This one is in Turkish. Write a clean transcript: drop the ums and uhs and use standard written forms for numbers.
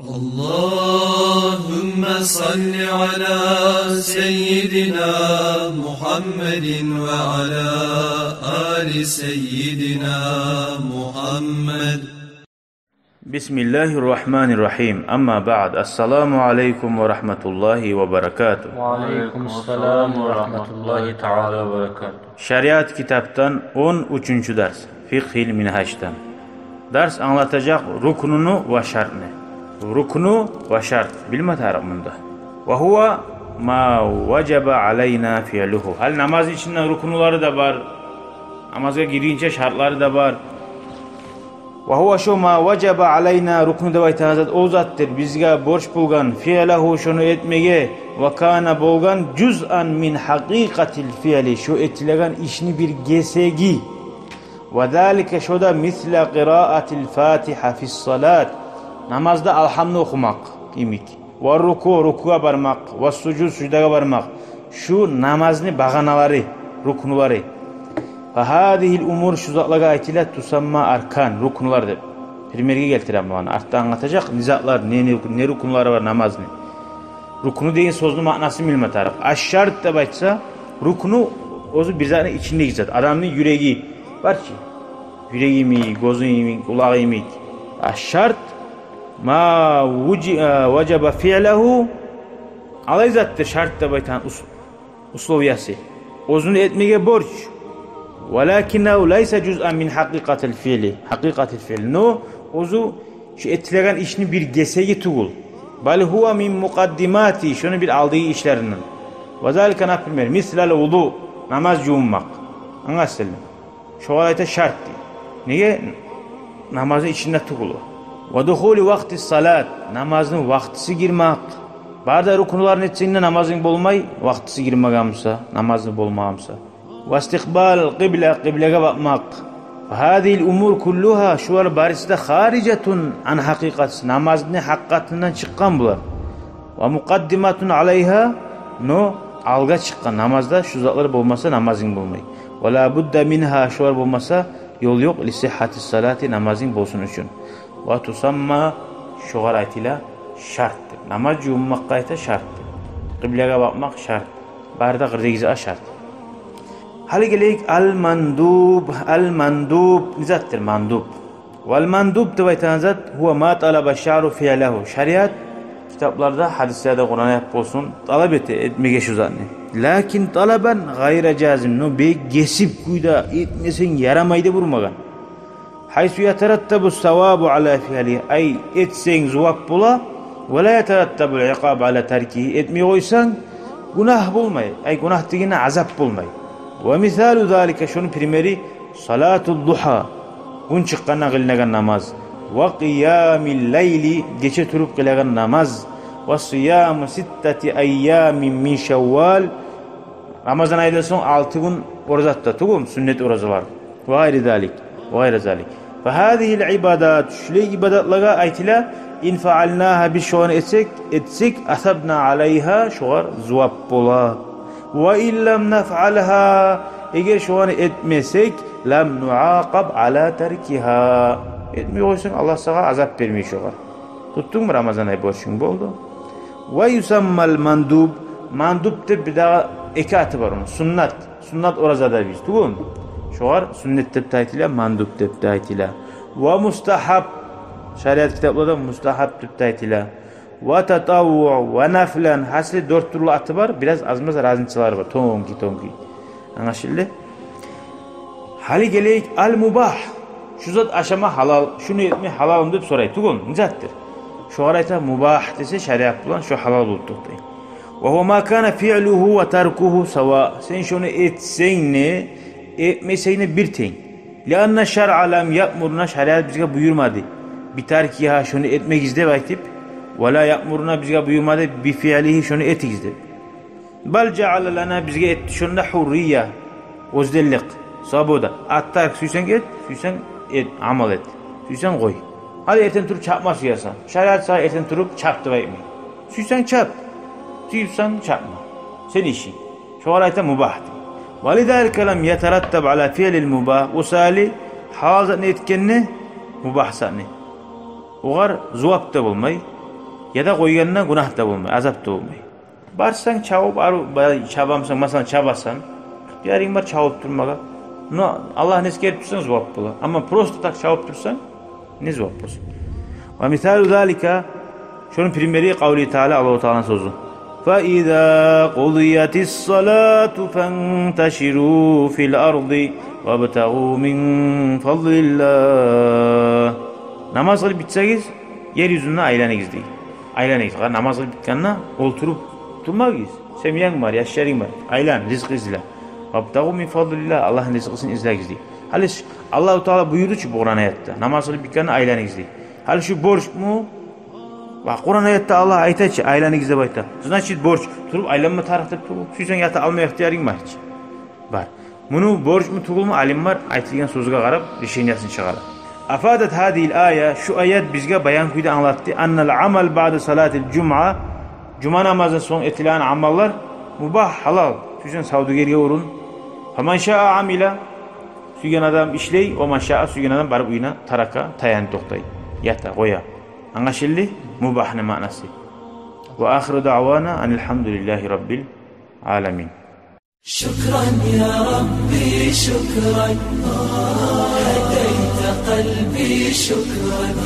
Allahümme salli ala seyyidina Muhammedin ve ala ali seyyidina Muhammed. Bismillahirrahmanirrahim. Amma ba'd. Assalamu aleykum ve rahmetullahi ve berekatuhu. Ve aleykümselam ve rahmetullahi teala ve berekatuhu. Şeriat kitaptan 13. ders. Fikhil minhajdan. Ders anlatacak rukununu ve şartını. Rukunu ve şart. Bilme tarafında. Ve huve ma vecebe aleyna fi'luhu. Hal namaz içinden rukunuları da var. Namaza girince şartları da var. Ve huve şu ma vecebe aleyna rukunu da vayta hazret o zattır. Bizge borç bulgan fi'lehu şunu etmege ve kana bolgan cüz'an min hakikatil fi'li şu etilegan işini bir gesegi. Ve zalike şu da misle qiraatil fatiha fis salat. Namazda alhamdu okumak imik. Ve rukuğa barmak. Ve sucuda barmak. Şu namazın bağanaları, rukunuları. Ve hadihil umur şu zatlaga aytiler tusamma arkan, rukunular deb. Primerge keltirem bana. Artta anlatacak nizatlar, ne rukunları var namazın. Rukunu deyin sözlü manası bilme taraf. Aşşart da baytsa rukunu ozu bir zaten içinde gizat. Adamın yüreği var ki. Yüreği mi, gözü mi, kulağı mi. Aşşart ma vecebe fi'lehu alay zattır şart da baytan usloviyası. Ozunu etmeye borç. Velakinnehu leyse cüz'an min hakikatil fi'li. Hakikatil fi'li. No, ozu şu etilegan işini bir gesegi tugul. Bal huve min mukaddimati. Şunu bir aldığı işlerinden. Ve zalika napilmer. Mislal vudu. Namaz yummak. Anlasın. Şu alayta şart. Niye? Namazın içinde tugulu. Ve duhuli vakti salat. Namazın vaktisi girmek. Bazı rukunların içinde namazın bolmay. Vaktisi girmegamsa. Namazın bolmagamsa. Ve istikbal kıbleye bakmak. Hadil umur kulluha şuvar barisinde haricetun an hakikat. Namazın hakikatinden çıkan bular. Ve mukaddimatun aleyha no alga çıkan. Namazda şu zatlar bolmasa namazın bolmay. Ve la budda minha şuvar bolmasa yol yok li sihhati salati namazın bolsun için. Ve tusamma şuvar aytıyla şarttır. Namaz yummak kayta şarttır. Kıbleye bakmak şart. Barda 48 şart. Hali geleyik al-mandub nizattır mandub. Vel-mandub tıvaytan zat huve ma talaba şa'ru fi'lehu. Şeriat kitaplarda, hadislerde Kur'an'a yap olsun talep etmeye şu zanni. Lakin talaben gayre cazim. No be gesip kuyda etmesin yaramaydı vurmagan. Haysu yeterattabu savabu ala fi'li. Ay etsen zuvap bula ve la yeterattabu iqab ala terkihi. Etmeye koysan günah bulmay. Ay günah digine azap bulmay. Ve misalu zalika şunun primeri salatul duha. Gün çıkkana kılınan namaz. Ve qiyamil leyli gece turup kılınan namaz. Ve siyamu sitteti ayyamin min şevval. Ramazan ayından son 6 gün oruzatta tugum sünnet oruzalar. Ve gayri zalik. Ve gayri zalik. Ve hadihil ibadat. Şöyle ibadatlara aytila in faalnaha bir şuan etsek asabna aleyha şuar zuvab bola. Ve illem nef'alha eğer şu an etmesek lem nuaqab ala terkiha. Etmiyorsan Allah sana azap vermiş olur. Tuttun mu Ramazan ayı borçun oldu? Ve yusammal mandub. Mandub de bir daha iki atı var onun. Sünnet orazada biz. Tuğum. Şu var sünnet tebtaytiyle mandub tebtaytiyle. Ve mustahab. Şeriat kitaplarda mustahab tebtaytiyle. Ve tatavvu ve naflen hasli 4 türlü atı var. Biraz azmaz razıntılar var. Tongi. Anlaşıldı? Hali geleyik al mubah. Şu zat aşama halal. Şunu etme halalım deyip sorayım. Tugum. Nizattır. Şu arayta mubah dese şeriat bulan şu halal olduk. Ve huve ma kana fi'luhu ve terkuhu sava. Sen şunu etsen ne? Etmesen ne bir ten. Lianna şer'a lem yapmuruna şeriat bize buyurmadı. Bir terkiha şunu etmek izde vakitip. Ve la ya'muruna bizge buyurmadı bi fi'lihi şunu etigizdi. Bal ceale lana bizge etti şunda hurriye. Özdellik. Saboda. Attar süysen et, süysen et, amal et. Süysen koy. Hadi erten turup çapma süyesen. Şeriat sana erten turup çaptı vay mi? Süysen çap. Süysen çapma. Sen işi. Şu arayta mubahtı. Validâlike lem yeterattab ala fi'lil mubah. Usali hazat ne etkenni? Mubah sani. Uğar zuvap da bulmay. ya da qo'ygandan gunoh da bo'lmaydi, azob da bo'lmaydi. Barsang chavib, chabamsan, masalan chabasan, yaring bar chavib turmaga. No, Allah ne kelib tursan javob bo'lar. Ammo prosta tak chavib tursan, ne javob bo'lsin. Va misalu zalika şunun primeri qavli Teala Alloh taolaning so'zi. Fa iza qudiyatis salatu fantashiru fil ardi wabtaghu min fadlillah. Namoz qilib bitsangiz, yer yuzini aylaningiz deydi. Aylaningiz. Namoz qilib bitgandan o'ltirib turmangiz. Semiyang bor, yasharing bor. Aylan, rizq izla. Wabtaghu min fadlillah. Allohning rizqini izlagingiz deydi. Hali Alloh taolo buyurdi-ku bu Qur'on oyatda. Namoz qilib bitgandan aylaningiz deydi. Hali shu borchmi? Va Qur'on oyatda Allah aytadi, aylaningiz deb aytadi. Значит, borch turib aylanma tarixda turib, suysan yata olmay ixtiyoring bor. Bor. Buni borchmi tug'ilmi alimlar aytilgan so'zga qarab решениясini chiqaradi. Afadat hadhihi al-aya, shu oyat bizga bayon quyida anglatdi. Annal amal ba'da salatil jum'a, juma namozidan so'ng etilgan amallar mubah, halol. Suysan savdogarga o'rin. Faman sha'a amila, suygan adam ishlay, va man sha'a suygan adam barib uyina taraka, tayan to'xtay. Yata, qo'ya. Anlaşıldı? Mubahne manası. Ve ahiru da'vana anilhamdülillahi rabbil alamin. Şükran ya Rabbi şükran. Hedeyte kalbi şükran.